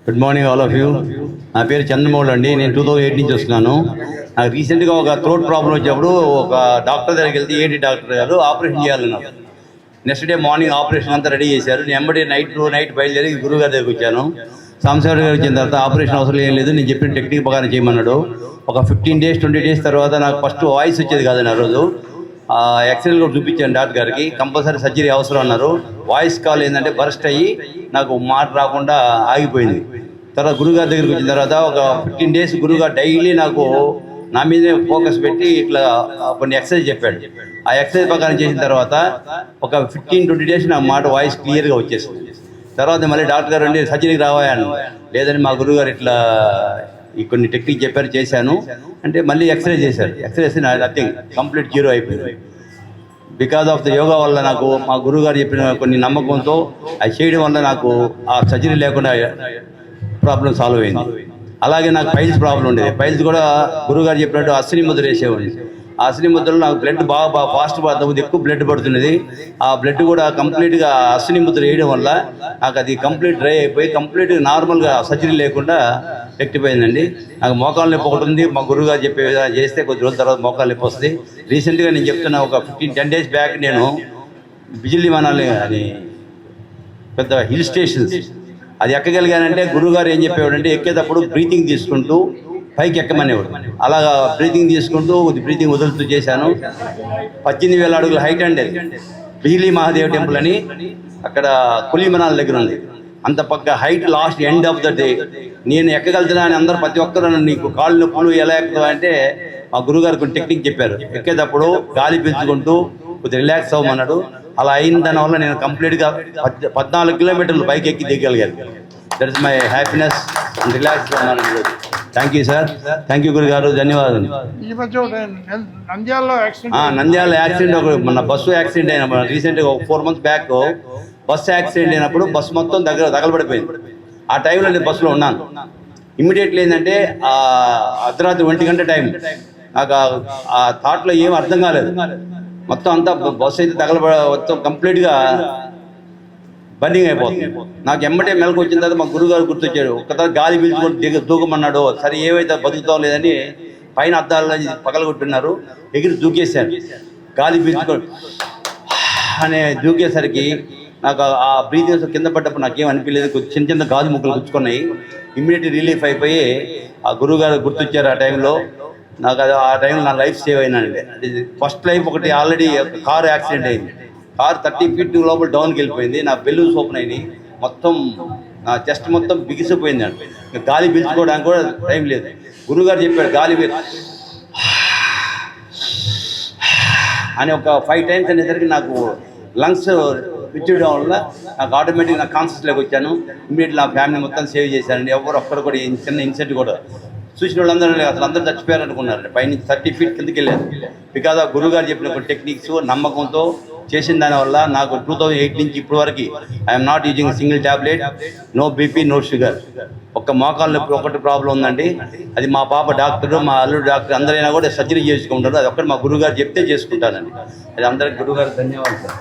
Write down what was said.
Good morning all of you. నా పేరు చంద్రమౌళి అండి. నేను 2008 నుంచి వస్తున్నాను. నాకు రీసెంట్గా ఒక థ్రోట్ ప్రాబ్లం వచ్చినప్పుడు ఒక డాక్టర్ దగ్గరికి వెళ్తే ఏంటి డాక్టర్ గారు ఆపరేషన్ చేయాలన్నారు. నెక్స్ట్ డే మార్నింగ్ ఆపరేషన్ అంతా రెడీ చేశారు. నేను ఎంబడి నైట్ బయలుదేరి గురువుగారి దగ్గరికి వచ్చాను. సాంబశివరావు గారు వచ్చిన తర్వాత ఆపరేషన్ అవసరం ఏం లేదు, నేను చెప్పిన టెక్నిక్ ప్రకారం చేయమన్నాడు. ఒక 15 days 20 days తర్వాత నాకు ఫస్ట్ వాయిస్ వచ్చేది కాదని ఆ రోజు ఎక్స్రేలు కూడా చూపించాను డాక్టర్ గారికి. కంపల్సరీ సర్జరీ అవసరం అన్నారు. వాయిస్ కాల్ ఏంటంటే బరస్ట్ అయ్యి నాకు మాట రాకుండా ఆగిపోయింది. తర్వాత గురుగారి దగ్గరికి వచ్చిన తర్వాత ఒక 15 days గురుగారు డైలీ నాకు నా మీదే ఫోకస్ పెట్టి ఇట్లా కొన్ని ఎక్సర్సైజ్ చెప్పాడు. ఆ ఎక్సర్సైజ్ ప్రకారం చేసిన తర్వాత ఒక 15-20 days నా మాట వాయిస్ క్లియర్గా వచ్చేసింది. తర్వాత మళ్ళీ డాక్టర్ గారు అండి సర్జరీకి రావాను, లేదని మా గురుగారు ఇట్లా ఈ కొన్ని టెక్నిక్ చెప్పారు, చేశాను అంటే మళ్ళీ ఎక్సర్సైజ్ చేశారు. ఎక్సర్సైజ్ నథింగ్, కంప్లీట్ జీరో అయిపోయింది. బికాజ్ ఆఫ్ ద యోగా వల్ల నాకు మా గురుగారు చెప్పిన కొన్ని నమ్మకంతో అది చేయడం వల్ల నాకు ఆ సర్జరీ లేకుండా ప్రాబ్లం సాల్వ్ అయింది. అలాగే నాకు పైల్స్ ప్రాబ్లం ఉండేది. పైల్స్ కూడా గురుగారు చెప్పినట్టు అశ్విని ముద్ర వేసేవాడిని. ఆ అశ్విని ముద్రలో నాకు బ్లడ్ బాగా ఫాస్ట్ పడుతుంది, ఎక్కువ బ్లడ్ పడుతున్నది. ఆ బ్లడ్ కూడా కంప్లీట్గా అశ్విని ముద్ర వేయడం వల్ల నాకు అది కంప్లీట్ డ్రై అయిపోయి కంప్లీట్గా నార్మల్గా సర్జరీ లేకుండా రెక్టిపోయిందండి. నాకు మోకాలు నొప్పి ఒకటి ఉంది. మా గురుగారు చెప్పే విధంగా చేస్తే కొద్ది రోజుల తర్వాత మోకాలు నొప్పి వస్తుంది. రీసెంట్గా నేను చెప్తున్నా, ఒక 10 days బ్యాక్ నేను బిజిలీ మనాలి అని పెద్ద హిల్ స్టేషన్స్ అది ఎక్కగలిగానంటే గురుగారు ఏం చెప్పేవాడంటే ఎక్కేటప్పుడు బ్రీతింగ్ తీసుకుంటూ పైకి ఎక్కమనేవాడు. అలాగా బ్రీతింగ్ తీసుకుంటూ బ్రీతింగ్ వదులుతూ చేశాను. 18,000 అడుగుల హైట్ అండి. బిజిలీ మహాదేవ్ టెంపుల్ అని అక్కడ కులీమనాల దగ్గర ఉంది. అంత పక్క height last end of the day నేను ఎక్కగలుగుతున్నా అని అందరూ ప్రతి ఒక్కరు నీకు కాళ్ళు నొప్పులు ఎలా ఎక్కుతావు అంటే మా గురుగారు కొన్ని టెక్నిక్ చెప్పారు. ఎక్కేటప్పుడు గాలి పీల్చుకుంటూ కొద్దిగా రిలాక్స్ అవ్వమన్నాడు. అలా అయిన దానివల్ల నేను కంప్లీట్గా 14 kilometers పైకి ఎక్కి దిగలిగాను. That is my happiness and రిలాక్స్గా ఉన్నాను. Thank you sir, thank you గురుగారు, ధన్యవాదాలు. నంద్యాల యాక్సిడెంట్ ఒక మన బస్సు యాక్సిడెంట్ అయిన రీసెంట్గా ఒక 4 months బ్యాక్ బస్సు యాక్సిడెంట్ అయినప్పుడు బస్సు మొత్తం తగలబడిపోయింది. ఆ టైంలో నేను బస్సులో ఉన్నాను. ఇమ్మీడియట్లీ ఏంటంటే అర్ధరాత్రి 1 గంట టైం. నాకు ఆ థాట్లో ఏం అర్థం కాలేదు. మొత్తం అంతా బస్సు అయితే మొత్తం కంప్లీట్గా బర్నింగ్ అయిపోతుంది. నాకు ఎమ్మటే మెలకు వచ్చిన తర్వాత మా గురుగారు గుర్తొచ్చాడు. ఒక్కసారి గాలి పీల్చుకొని దూకమన్నాడు. సరే ఏవైతే బతుకుతాం లేదని పైన అద్దాలు పగలగొట్టున్నారు. ఎగిరి దూకేశాను. గాలి పీల్చుకొని అనే దూకేసరికి నాకు ఆ బ్రీతింగ్ కింద పడ్డప్పుడు నాకేం అనిపించలేదు. చిన్న చిన్న గాజు ముక్కలు గుచ్చుకున్నాయి. ఇమ్మీడియట్లీ రిలీఫ్ అయిపోయి ఆ గురువుగారు గుర్తొచ్చారు. ఆ టైంలో నాకు అది ఆ టైంలో నా లైఫ్ సేవ్ అయినానండి. ఫస్ట్ లైఫ్ ఒకటి ఆల్రెడీ కారు యాక్సిడెంట్ అయింది. కారు 30 feet లోపల డౌన్కి వెళ్ళిపోయింది. నా బెలూన్స్ ఓపెన్ అయినాయి. మొత్తం నా చెస్ట్ మొత్తం బిగిసిపోయింది అండి. గాలి పీల్చుకోవడానికి కూడా టైం లేదు. గురువుగారు చెప్పాడు గాలి అని ఒక 5 times అనేసరికి నాకు లంగ్స్ పిచ్చడం వల్ల నాకు ఆటోమేటిక్ నా కాన్షియస్లోకి వచ్చాను. ఇమ్మీడియట్లీ నా ఫ్యామిలీ మొత్తం సేవ్ చేశానండి. ఎవరు ఒక్కరు కూడా చిన్న ఇన్సిడెంట్ కూడా చూసిన వాళ్ళందరూ అసలు అందరూ చచ్చిపోయారు అనుకున్నారండి. పైన 30 feet కిందకి వెళ్ళారు. బికాజ్ ఆ గురువుగారు చెప్పిన టెక్నిక్స్ నమ్మకంతో చేసిన దానివల్ల నాకు 2008 నుంచి ఇప్పటి వరకు I'm not using single tablet, no BP, no sugar. ఒక్క మోకాలు నొప్పి ఒకటి ప్రాబ్లం ఉందండి. అది మా పాప డాక్టర్, మా అల్లుడు డాక్టర్ అందరైనా కూడా సర్జరీ చేసుకుంటారు. అది ఒక్కటి మా గురువుగారు చెప్తే చేసుకుంటానండి. అది అందరికి గురువుగారు ధన్యవాదాలు సార్.